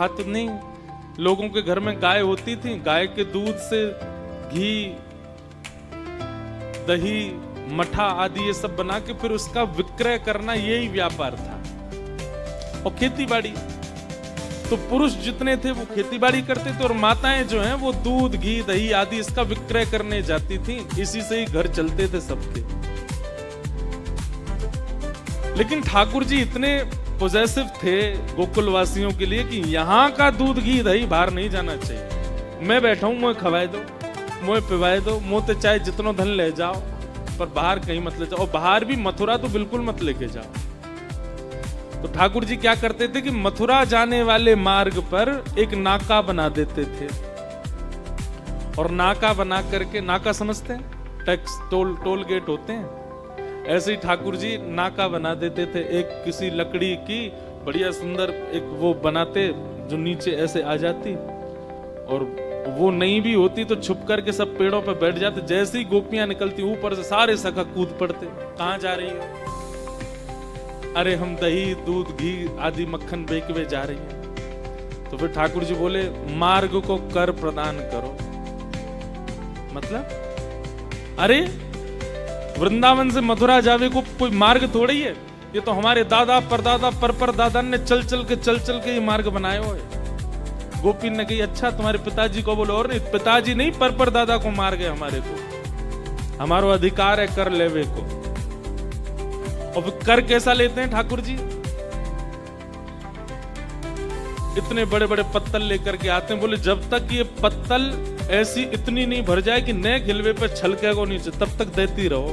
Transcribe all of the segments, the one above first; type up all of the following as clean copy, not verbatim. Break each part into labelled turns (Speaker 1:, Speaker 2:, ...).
Speaker 1: खाते नहीं। लोगों के घर में गाय होती थी, गाय के दूध से घी, दही, मठा आदि ये सब बना के फिर उसका विक्रय करना, यही व्यापार था। और खेतीबाड़ी, तो पुरुष जितने थे वो खेतीबाड़ी करते थे और माताएं जो हैं वो दूध, घी, दही आदि इसका विक्रय करने जाती थी। इसी से ही घर चलते थे सबके। लेकिन ठाकुर जी इतने पॉजिटिव थे गोकुल वासियों के लिए कि यहाँ का दूध, घी, दही बाहर नहीं जाना चाहिए। मैं बैठा हूं, मुझे खवाए दो, मुझे पिवाए दो, मुंह ते चाहे जितना धन ले जाओ, पर बाहर कहीं मत ले जाओ। और बाहर भी मथुरा तो बिल्कुल मत लेके जाओ। तो ठाकुर जी क्या करते थे कि मथुरा जाने वाले मार्ग पर एक नाका बना देते थे। और नाका बना करके, नाका समझते हैं, टैक्स टोल गेट होते हैं, ऐसे ही ठाकुर जी नाका बना देते थे। एक किसी लकड़ी की बढ़िया सुंदर एक वो बनाते जो नीचे ऐसे आ जाती, और वो नहीं भी होती तो छुप करके सब पेड़ों पे बैठ जाते। जैसे ही गोपियां निकलती ऊपर से सारे सखा कूद पड़ते। कहां जा रही हो? अरे हम दही, दूध, घी आदि मक्खन बेचवे जा रही हैं। तो फिर ठाकुर जी बोले मार्ग को कर प्रदान करो। मतलब अरे वृंदावन से मथुरा जावे को कोई मार्ग थोड़ी है, ये तो हमारे दादा परदादा परदादा ने चल चल के ये मार्ग बनाए हुए। गोपी ने कही अच्छा तुम्हारे पिताजी को बोलो। और नहीं, पिताजी नहीं, परदादा को मार गए हमारे को। हमारो अधिकार है कर लेवे को। और फिर कर कैसा लेते हैं ठाकुर जी? इतने बड़े बड़े पत्तल लेकर के आते हैं। बोले जब तक ये पत्तल ऐसी इतनी नहीं भर जाए कि नए खिलवे पे छलके को नीचे, तब तक देती रहो।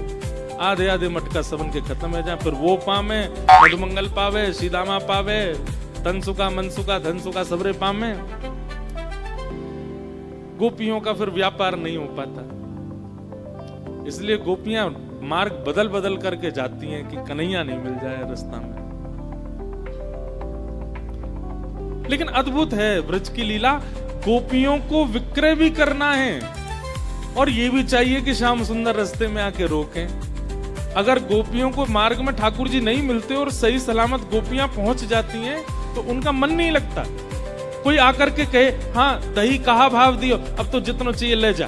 Speaker 1: आधे आधे मटका सबन के खत्म हो जाए। फिर वो पावे, मधुमंगल पावे, सीदामा पावे, तनसुका, मनसुका, धनसुका सबरे पावे। गोपियों का फिर व्यापार नहीं हो पाता। इसलिए गोपियां मार्ग बदल बदल करके जाती हैं कि कन्हैया नहीं मिल जाए रास्ता में। लेकिन अद्भुत है ब्रज की लीला। गोपियों को विक्रय भी करना है और ये भी चाहिए कि श्याम सुंदर रास्ते में आके रोकें। अगर गोपियों को मार्ग में ठाकुर जी नहीं मिलते और सही सलामत गोपियां पहुंच जाती हैं तो उनका मन नहीं लगता। कोई आकर के कहे हाँ दही कहा भाव दियो, अब तो जितना चाहिए ले जा।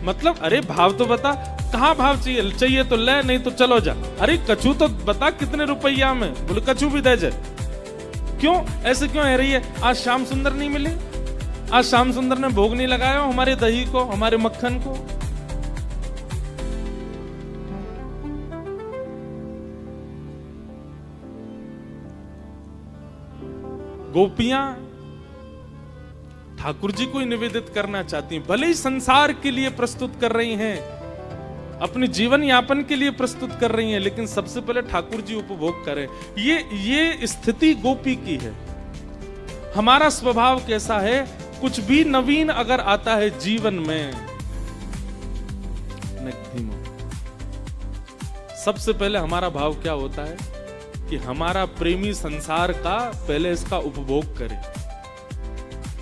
Speaker 1: मतलब अरे भाव तो बता, कहाँ भाव चाहिए तो ले, नहीं तो चलो जा। अरे कछू तो बता कितने रुपया में? बोले कछू भी दे जाए। क्यों ऐसे क्यों है रही है? आज श्याम सुंदर नहीं मिले, आज श्याम सुंदर ने भोग नहीं लगाया हमारे दही को, हमारे मक्खन को। गोपियां ठाकुर जी को ही निवेदित करना चाहती हैं। भले ही संसार के लिए प्रस्तुत कर रही हैं, अपने जीवन यापन के लिए प्रस्तुत कर रही हैं, लेकिन सबसे पहले ठाकुर जी उपभोग करें। ये स्थिति गोपी की है। हमारा स्वभाव कैसा है? कुछ भी नवीन अगर आता है जीवन में, सबसे पहले हमारा भाव क्या होता है कि हमारा प्रेमी संसार का पहले इसका उपभोग करे।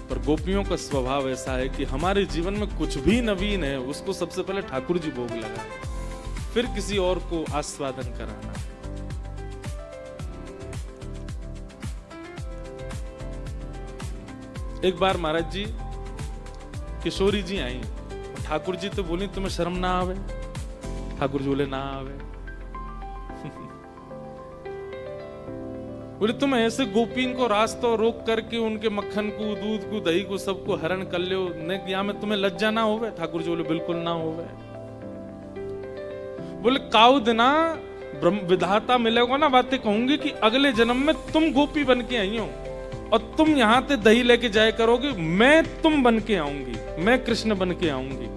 Speaker 1: पर गोपियों का स्वभाव ऐसा है कि हमारे जीवन में कुछ भी नवीन है उसको सबसे पहले ठाकुर जी भोग लगाए, फिर किसी और को आस्वादन कराना। एक बार महाराज जी किशोरी जी आई, ठाकुर जी तो बोली तुम्हें शर्म ना आवे? ठाकुर जी बोले ना आवे। बोले तुम ऐसे गोपीन को रास्तों रोक करके उनके मक्खन को, दूध को, दही को सबको हरण कर लो, यहाँ में तुम्हें लज्जा ना होवे? ठाकुर जी बोले बिल्कुल ना होवे। बोले काउ दिना ब्रह्म विधाता मिलेगा ना, बातें कहूंगी कि अगले जन्म में तुम गोपी बन के आई हो और तुम यहां से दही लेके जाया करोगे, मैं तुम बन के आऊंगी, मैं कृष्ण बन के आऊंगी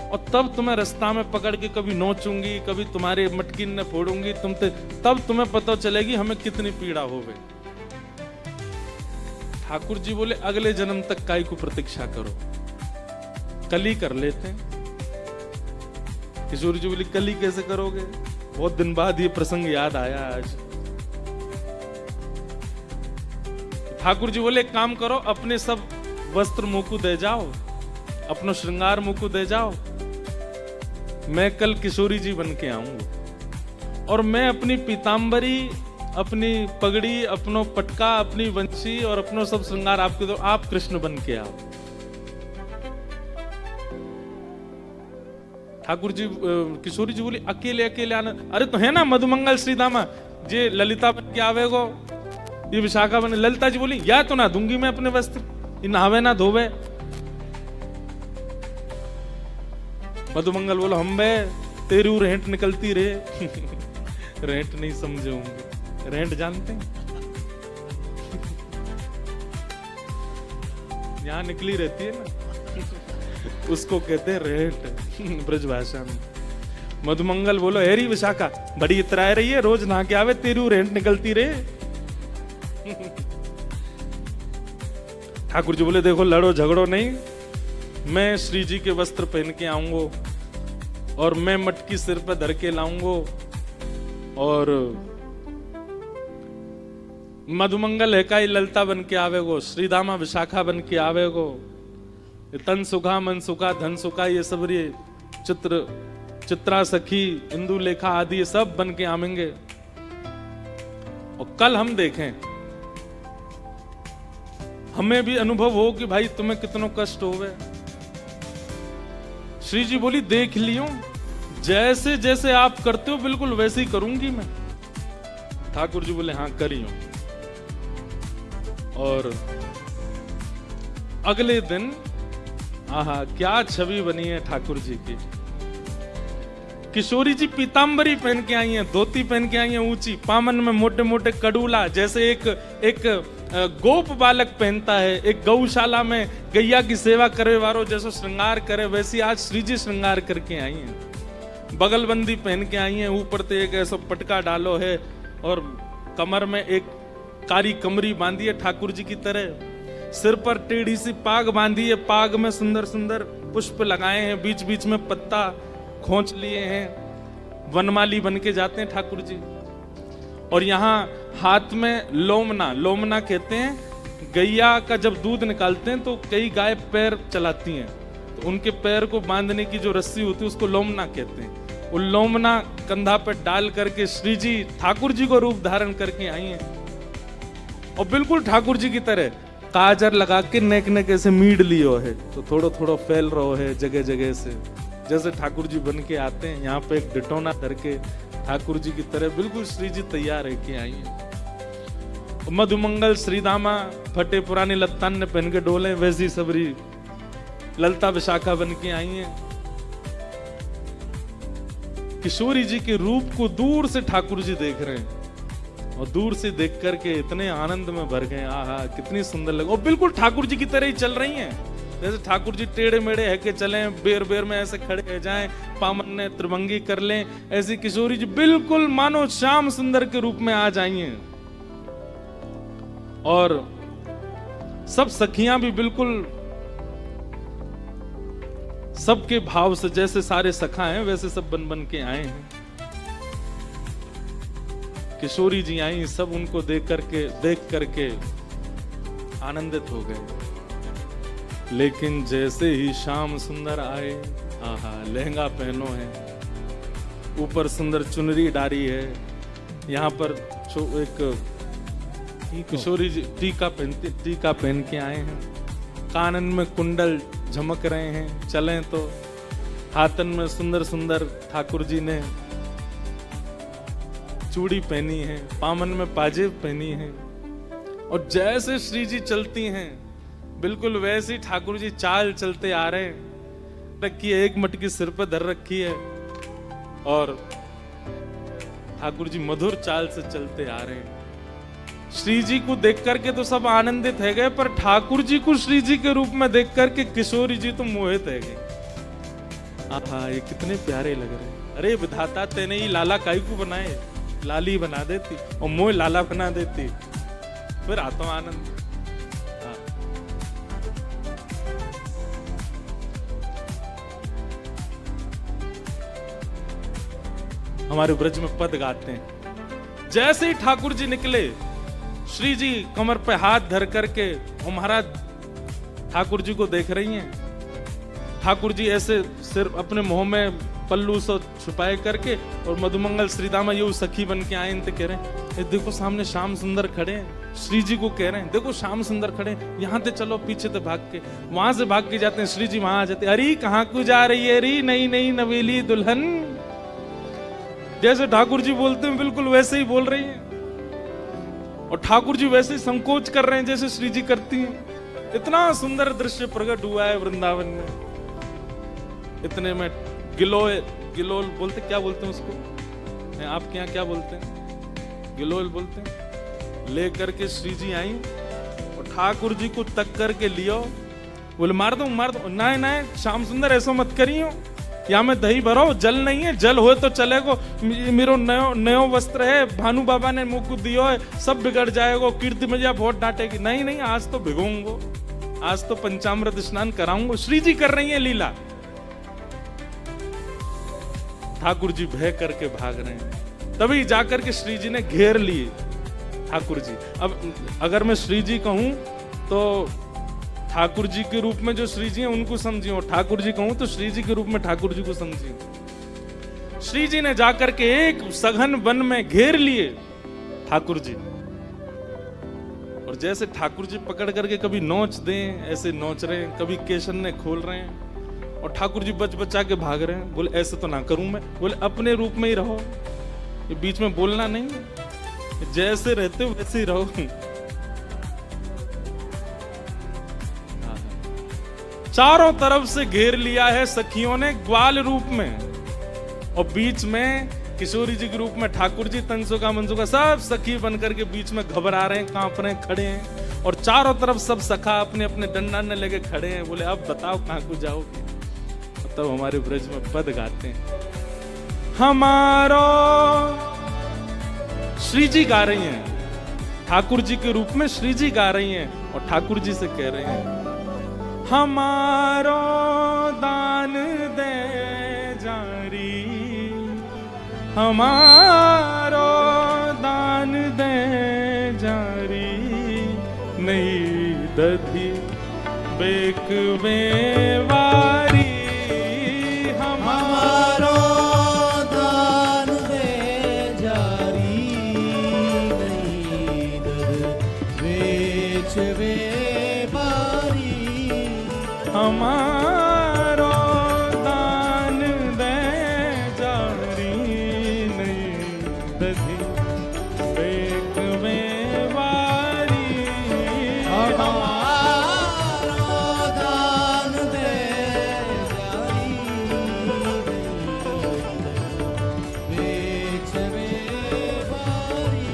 Speaker 1: और तब तुम्हें रास्ता में पकड़ के कभी नोचूंगी, कभी तुम्हारे मटकी ने फोड़ूंगी, तब तुम्हें पता चलेगी हमें कितनी पीड़ा होवे। ठाकुर जी बोले अगले जन्म तक काई को प्रतीक्षा करो, कल ही कर लेते हैं। किशोर जी बोली कल ही कैसे करोगे? बहुत दिन बाद ये प्रसंग याद आया आज। ठाकुर जी बोले एक काम करो, अपने सब वस्त्र मुकु दे जाओ, अपना श्रृंगार मुकु दे जाओ, मैं कल किशोरी जी बन के आऊंगा और मैं अपनी पीतांबरी अपनी पगड़ी, अपनो पटका, अपनी वंशी और अपनो सब श्रृंगार आपके दो, आप कृष्ण बन के आओ। ठाकुर जी, किशोरी जी बोली अकेले अकेले आना, अरे तो है ना मधुमंगल श्रीदामा, जे ललिता बन के आवेगो, ये विशाखा बने। ललिता जी बोली या तो ना दूंगी मैं अपने वस्त्र, ये नहावे ना धोवे। मधुमंगल बोलो हम बे तेरू रेंट निकलती रे। रेंट नहीं समझे होंगे, रेंट जानते हैं? यहाँ निकली रहती है ना, उसको कहते हैं रेंट ब्रज भाषा में। मधुमंगल बोलो हेरी विशाखा बड़ी इतराए रही है, रोज नहा के आवे, तेरू रेंट निकलती रे। ठाकुर जी बोले देखो लड़ो झगड़ो नहीं, मैं श्री जी के वस्त्र पहन के आऊंगो और मैं मटकी सिर पे धर के लाऊंगो, और मधुमंगल है का ललता बन के आवेगो, श्रीदामा विशाखा बन के आवेगो, तन सुखा मन सुखा धन सुखा, ये सब ये चित्रा सखी इंदु लेखा आदि ये सब बन के आवेंगे। और कल हम देखें, हमें भी अनुभव हो कि भाई तुम्हें कितना कष्ट होवे। श्री जी बोली देख लियो, जैसे जैसे आप करते हो बिल्कुल वैसे ही करूंगी मैं। ठाकुर जी बोले हाँ करियो। और अगले दिन आहा क्या छवि बनी है ठाकुर जी की। किशोरी जी पीतांबरी पहन के आई हैं, धोती पहन के आई हैं ऊंची, पामन में मोटे मोटे कड़ूला, जैसे एक गोप बालक पहनता है, एक गौशाला में गैया की सेवा करे वारो जैसे श्रृंगार करे, वैसी आज श्री जी श्रृंगार करके आई हैं। बगलबंदी पहन के आई हैं, ऊपर से एक ऐसा पटका डालो है और कमर में एक कारी कमरी बांधी है ठाकुर जी की तरह, सिर पर टेढ़ी सी पाग बांधी है, पाग में सुंदर सुंदर पुष्प लगाए हैं, बीच बीच में पत्ता खोंच लिए हैं, वनमाली बन के जाते हैं ठाकुर जी। और यहाँ हाथ में लोमना कहते हैं, गैया का जब दूध निकालते हैं तो कई गाय पैर चलाती हैं, तो उनके पैर को बांधने की जो रस्सी होती है उसको लोमना कहते हैं। वो लोमना कंधा पर डाल करके श्री जी ठाकुर जी को रूप धारण करके आई हैं, और बिल्कुल ठाकुर जी की तरह काजर लगा के नेक नेक ऐसे मीड लियो है, तो थोड़ा थोड़ा फैल रहा है जगह जगह से, जैसे ठाकुर जी बन के आते हैं। यहाँ पे एक डिटोना करके ठाकुर जी की तरह बिल्कुल श्री जी तैयार है के आई हैं। मधुमंगल श्रीदामा फटे पुराने लत्तान ने पहन के डोले, वैसी सबरी ललता विशाखा बन के आई हैं। किशोरी जी के रूप को दूर से ठाकुर जी देख रहे हैं, और दूर से देख करके इतने आनंद में भर गए, आहा कितनी सुंदर लगे, और बिल्कुल ठाकुर जी की तरह ही चल रही हैं। जैसे ठाकुर जी टेढ़े मेढ़े है के चलें, बेर बेर में ऐसे खड़े रह जाएं, पामन ने त्रिभंगी कर लें, ऐसी किशोरी जी बिल्कुल मानो श्याम सुंदर के रूप में आ जाइए। और सब सखियां भी बिल्कुल सबके भाव से, जैसे सारे सखा हैं वैसे सब बन बन के आए हैं। किशोरी जी आई, सब उनको देख करके आनंदित हो गए। लेकिन जैसे ही श्याम सुंदर आए, आहा लहंगा पहनो है, ऊपर सुंदर चुनरी डारी है, यहाँ पर एक किशोरी जी टीका पहन के आए हैं, कानन में कुंडल झमक रहे हैं, चलें तो हाथन में सुंदर सुंदर ठाकुर जी ने चूड़ी पहनी है, पामन में पाजेब पहनी है, और जैसे श्री जी चलती हैं बिल्कुल वैसे ठाकुर जी चाल चलते आ रहे हैं। रखी है एक मटकी सिर पर धर रखी है, और ठाकुर जी मधुर चाल से चलते आ रहे हैं। श्री जी को देख करके तो सब आनंदित है गए, पर ठाकुर जी को श्री जी के रूप में देख करके किशोरी जी तो मोहित है गई। आहा ये कितने प्यारे लग रहे हैं। अरे विधाता तेने ही लाला काई को बनाए, लाली बना देती और मोह लाला बना देती, फिर आता आनंद। हमारे ब्रज में पद गाते हैं, जैसे ही ठाकुर जी निकले, श्री जी कमर पे हाथ धर करके महाराज ठाकुर जी को देख रही हैं। ठाकुर जी ऐसे सिर्फ अपने मुंह में पल्लू से छुपाए करके, और मधुमंगल श्रीदामा ये सखी बन के आए, कह रहे ये देखो सामने श्याम सुंदर खड़े हैं, श्री जी को कह रहे हैं देखो श्याम सुंदर खड़े हैं, यहाँ से चलो, पीछे से भाग के, वहां से भाग के जाते हैं, श्री जी वहां आ जाते, अरे कहाँ को जा रही है अरे नई नई नवेली दुल्हन। जैसे ठाकुर जी बोलते हैं बिल्कुल वैसे ही बोल रही है, और ठाकुर जी वैसे ही संकोच कर रहे हैं जैसे श्री जी करती हैं। इतना सुंदर दृश्य प्रकट हुआ है वृंदावन में। इतने में गिलोल बोलते, क्या बोलते हैं उसको, आपके यहाँ क्या बोलते हैं, गिलोल बोलते हैं। ले करके श्री जी आई और ठाकुर जी को तक करके लियो, बोले मार दो नहीं नहीं श्याम सुंदर ऐसा मत करियो, यहाँ में दही भरो, जल नहीं है, जल हो तो चलेगो, मेरो नयो वस्त्र है, भानु बाबा ने मुंह को दियो है, सब बिगड़ जाएगा, कीर्ति में बहुत डांटेगी, नहीं नहीं आज तो भिगोंगो, आज तो पंचामृत स्नान कराऊंगो। श्री जी कर रही है लीला, ठाकुर जी भय करके भाग रहे हैं। तभी जाकर के श्री जी ने घेर लिए ठाकुर जी। अब अगर मैं श्री जी कहूं तो ठाकुर जी के रूप में जो श्री जी हैं उनको समझिए, और ठाकुर जी कहूं तो श्री जी के रूप में ठाकुर जी को समझिए। श्री जी ने जाकर के एक सघन वन में घेर लिए ठाकुर जी, और जैसे ठाकुर जी पकड़ करके कभी नोच दें ऐसे नोच रहे हैं, कभी केशन ने खोल रहे हैं, और ठाकुर जी बच बचा के भाग रहे हैं। बोले ऐसे तो ना करूं मैं, बोले अपने रूप में ही रहो, ये बीच में बोलना नहीं, जैसे रहते हो वैसे ही रहो। चारों तरफ से घेर लिया है सखियों ने ग्वाल रूप में, और बीच में किशोरी जी के रूप में ठाकुर जी, तंसुका मनसुका सब सखी बनकर के बीच में घबरा रहे हैं, कांप रहे हैं, खड़े हैं, और चारों तरफ सब सखा अपने अपने डंडा ने लेके खड़े हैं। बोले अब बताओ कहां को जाओगे। तब हमारे ब्रज में पद गाते हैं, हमारो श्री जी गा रही हैं, ठाकुर जी के रूप में श्री जी गा रही हैं, और ठाकुर जी से कह रहे हैं हमारो दान दे जारी, हमारो दान दे जारी, नहीं दधी बेक बेवारी,
Speaker 2: हमारो दान दे जारी, नहीं दध बेच बेवारी,
Speaker 1: हमारो दान दे जारी, नहीं दधी बेक बेवारी,
Speaker 2: हमारो दान दे जारी, बेच बेवारी।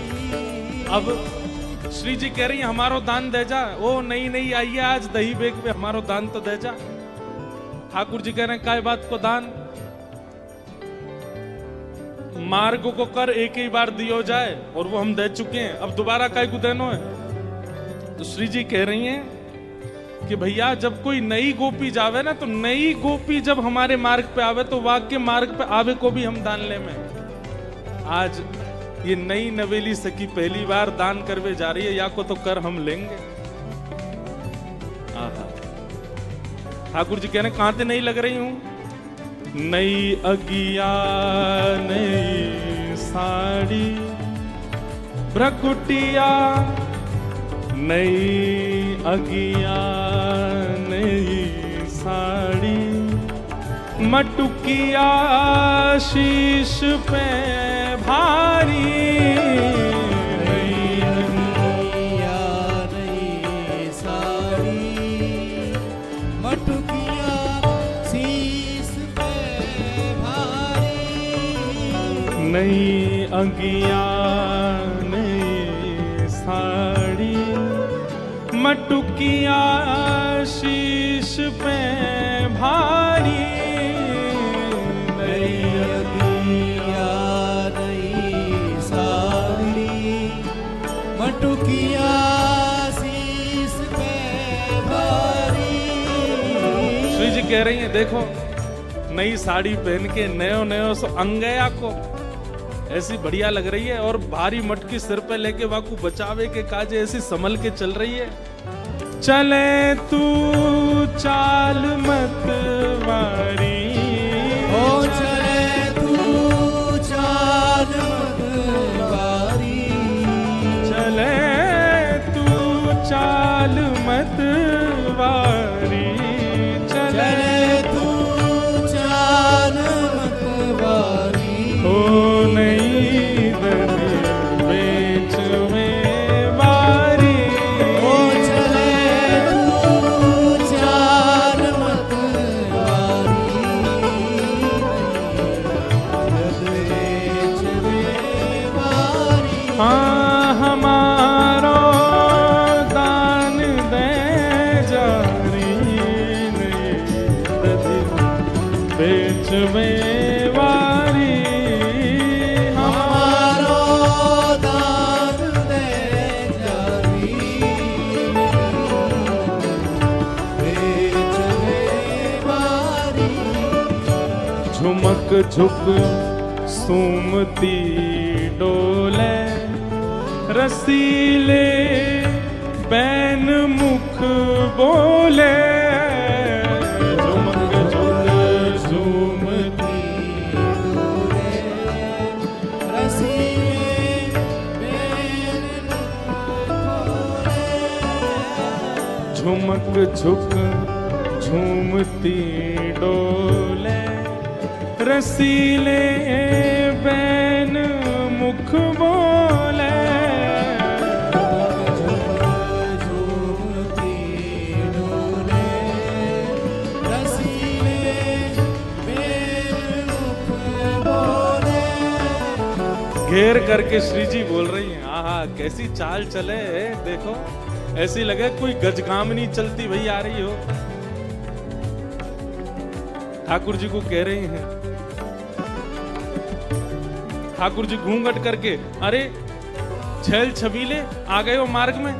Speaker 1: अब श्री जी कह रही है हमारो दान दे जा, ओ नहीं नहीं आइए आज दही बेक पे हमारो दान तो दे जा। ठाकुर जी कह रहे हैं काय बात को दान, मार्ग को कर एक ही बार दियो जाए, और वो हम दे चुके हैं, अब दोबारा काय को देनो है। तो श्री जी कह रही हैं कि भैया जब कोई नई गोपी जावे ना, तो नई गोपी जब हमारे मार्ग पे आवे तो वाक्य मार्ग पे आवे को भी हम दान ले में। आज ये नई नवेली सखी पहली बार दान करवे जा रही है, या को तो कर हम लेंगे। आहा, ठाकुर जी कह रहे कहां से नहीं लग रही हूं, नई अगिया नई साड़ी, भ्रकुटिया नई अगिया नई साड़ी, मटुकिया शीश पे भारी,
Speaker 2: नई अगिया नई साड़ी, मटुकिया शीश पे भारी,
Speaker 1: नई अगिया नई साड़ी, मटुकिया शीश पे भारी,
Speaker 2: नई अगिया नई साड़ी, मटुकिया शीश पे भारी।
Speaker 1: श्री जी कह रही हैं देखो नई साड़ी पहन के नयो नयो सो अंगया को ऐसी बढ़िया लग रही है, और भारी मटकी सिर पे लेके वाकू बचावे के काजे ऐसी संभल के चल रही है। चले तू चाल मत वारी,
Speaker 2: ओ चले तू चाल मत वारी,
Speaker 1: मतवारी चले
Speaker 2: तू चाल मतवारी
Speaker 1: हो नहीं नदी बीच में बारी
Speaker 2: ओ चले तू चाल मतवारी बीच में बारी
Speaker 1: हाँ हमारो दान दे जारी नहीं नदी बीच में वारी
Speaker 2: हमारो दान दे जारी बीच में बारी
Speaker 1: झुमक झुक सुमती डोले रसीले बैन मुख बोले झुमक झुक झूमती झुमक झुक झूमती डोले रसीले बैन मुख बोले घेर करके श्री जी बोल रही हैं आहा कैसी चाल चले देखो ऐसी लगे कोई गजगामनी चलती भई आ रही हो। ठाकुर जी को कह रही हैं ठाकुर जी घूंघट करके अरे छैल छबीले आ गए हो मार्ग में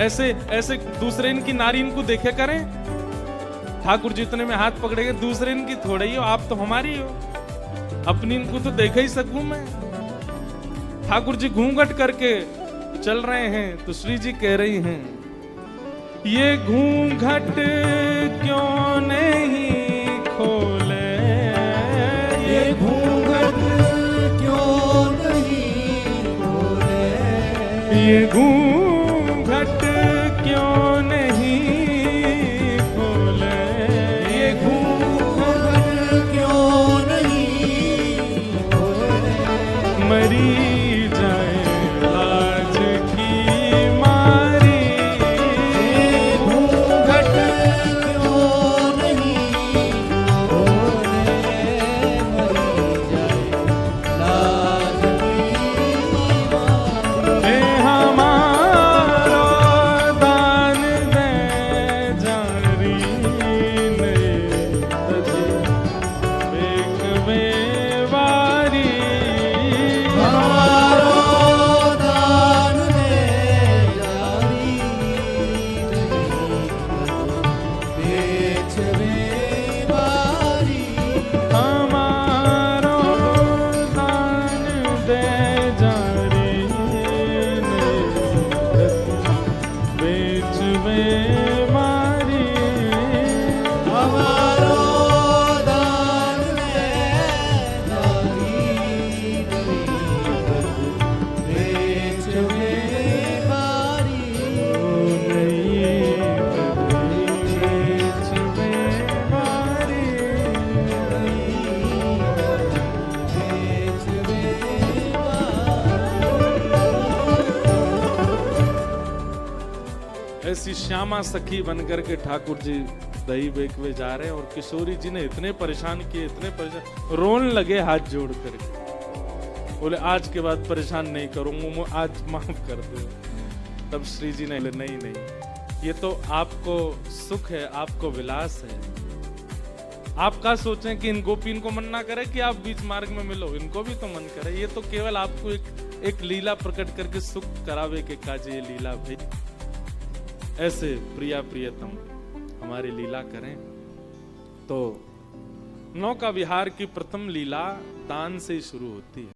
Speaker 1: ऐसे ऐसे दूसरे इनकी नारी इनको देखे करें। ठाकुर जी इतने में हाथ पकड़ेंगे दूसरे इनकी थोड़े ही हो आप तो हमारी हो अपनी इनको तो देख ही सकूं मैं। ठाकुर जी घूंघट करके चल रहे हैं तो श्री जी कह रही हैं ये घूंघट क्यों नहीं खोले
Speaker 2: ये घूंघट क्यों नहीं खोले
Speaker 1: ये घूंघट क्यों नहीं खोले
Speaker 2: ये घूंघट क्यों नहीं खोले
Speaker 1: मरी जाए लाज की मारी
Speaker 2: ये घूंघट क्यों नहीं खोले मरी जाए लाज की मारी
Speaker 1: हे हमारो दान दे जारी नहीं तजी बेक बेवारी
Speaker 2: हमारो दान दे जारी बेच बेवारी
Speaker 1: हमारो दान दे जारी नहीं बेच बेमारी
Speaker 2: हमारो दान दे जारी बेच बेवारी
Speaker 1: बेच बेमारी
Speaker 2: बेच बेवारी
Speaker 1: ऐसी श्यामा सखी बनकर के ठाकुर जी दही बेकवे जा रहे हैं और किशोरी जी ने इतने परेशान किए इतने परेशान रोन लगे हाथ जोड़ करके बोले आज के बाद परेशान नहीं करूंगा आज माफ कर दो। तब श्री जी ने बोले नहीं नहीं ये तो आपको सुख है आपको विलास है आप क्या सोचें कि इन गोपीन को मन ना करे कि आप बीच मार्ग में मिलो इनको भी तो मन करे ये तो केवल आपको एक लीला प्रकट करके सुख करावे के काजे ये लीला भाई ऐसे प्रिया प्रियतम हमारी लीला करें। तो नौका विहार की प्रथम लीला दान से ही शुरू होती है।